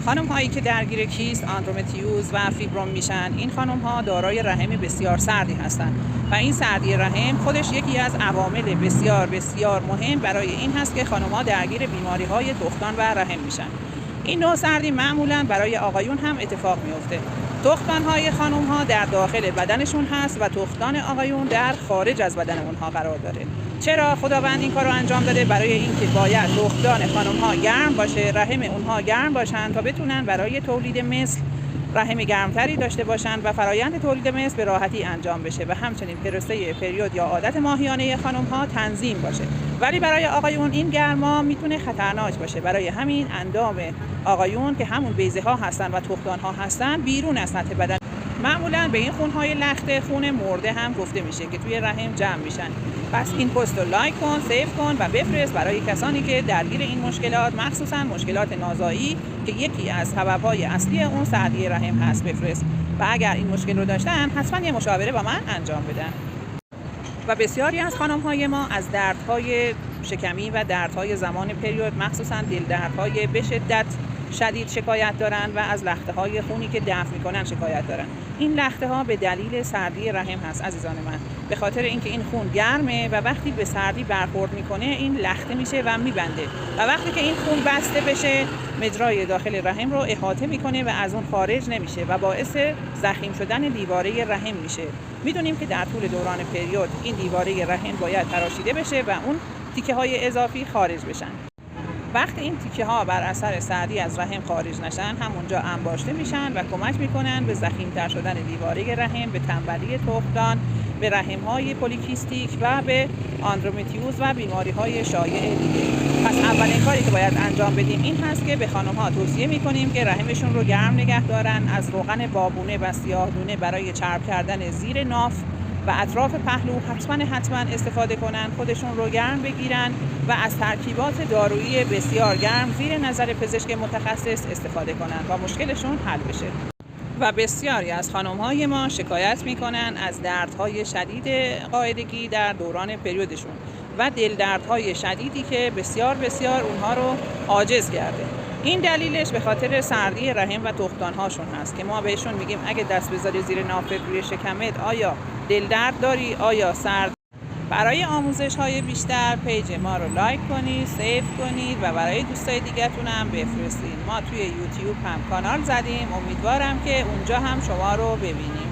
خانم هایی که درگیر کیست، اندومتریوز و فیبروم میشن، این خانم ها دارای رحم بسیار سردی هستند و این سردی رحم خودش یکی از عوامل بسیار بسیار مهم برای این هست که خانم ها درگیر بیماری های تخمدان و رحم میشن. این نوع سردی معمولا برای آقایون هم اتفاق میفته. تخمدان های خانم ها در داخل بدنشون هست و تخمدان آقایون در خارج از بدن اونها قرار داره. چرا خداوند این کار رو انجام داده؟ برای اینکه باید تخمدان خانم ها گرم باشه، رحم اونها گرم باشن تا بتونن برای تولید مثل رحم گرمتری داشته باشن و فرایند تولید مثل به راحتی انجام بشه و همچنین پروسه پریود یا عادت ماهیانه خانم ها تنظیم باشه. ولی برای آقایون این گرما میتونه خطرناک باشه. برای همین اندام آقایون که همون بیضه ها هستن و تخمدان ها هستن بیرون از سطح بدن. معمولا به این خونهای لخته خون مرده هم گفته میشه که توی رحم جمع میشن. پس این پست رو لایک کن، سیو کن و بفرست برای کسانی که درگیر این مشکلات، مخصوصا مشکلات نازایی که یکی از سبب‌های اصلی اون سردی رحم هست بفرست. و اگر این مشکل رو داشتن حتما یه مشاوره با من انجام بدن. و بسیاری از خانم‌های ما از دردهای شکمی و دردهای زمان پریود، مخصوصا دل دردهای به شدت شدید شکایت دارن و از لخته های خونی که دفع میکنن شکایت دارن. این لخته ها به دلیل سردی رحم هست عزیزان من، به خاطر اینکه این خون گرمه و وقتی به سردی برخورد میکنه این لخته میشه و میبنده و وقتی که این خون بسته بشه مجرای داخل رحم رو احاطه میکنه و از اون خارج نمیشه و باعث ضخیم شدن دیواره رحم میشه. میدونیم که در طول دوران پریود این دیواره رحم باید تراشیده بشه و اون تیکه های اضافی خارج بشن. وقتی این تیکه ها بر اثر سردی از رحم خارج نشن همونجا انباشته میشن و کمک میکنن به ضخیم‌تر شدن دیواره رحم، به تنبلی تخمدان، به رحم های پولیکیستیک و به اندومتریوز و بیماری های شایع دیگه. پس اولین کاری که باید انجام بدیم این هست که به خانم ها توصیه میکنیم که رحمشون رو گرم نگه دارن، از روغن بابونه و سیاه‌دونه برای چرب کردن زیر ناف و اطراف پهلو حتما استفاده کنن، خودشون رو گرم بگیرن و از ترکیبات دارویی بسیار گرم زیر نظر پزشک متخصص استفاده کنن و مشکلشون حل بشه. و بسیاری از خانم‌های ما شکایت میکنن از دردهای شدید قاعدگی در دوران پریودشون و دل دردهای شدیدی که بسیار اونها رو عاجز کرده. این دلیلش به خاطر سردی رحم و تخمدان هاشون هست که ما بهشون میگیم اگه دست بذاری زیر نافت روی شکمت آیا دل درد داری، آیا سرد. برای آموزش های بیشتر پیج ما رو لایک کنید، سیو کنید و برای دوستای دیگه‌تون هم بفرستید. ما توی یوتیوب هم کانال زدیم، امیدوارم که اونجا هم شما رو ببینیم.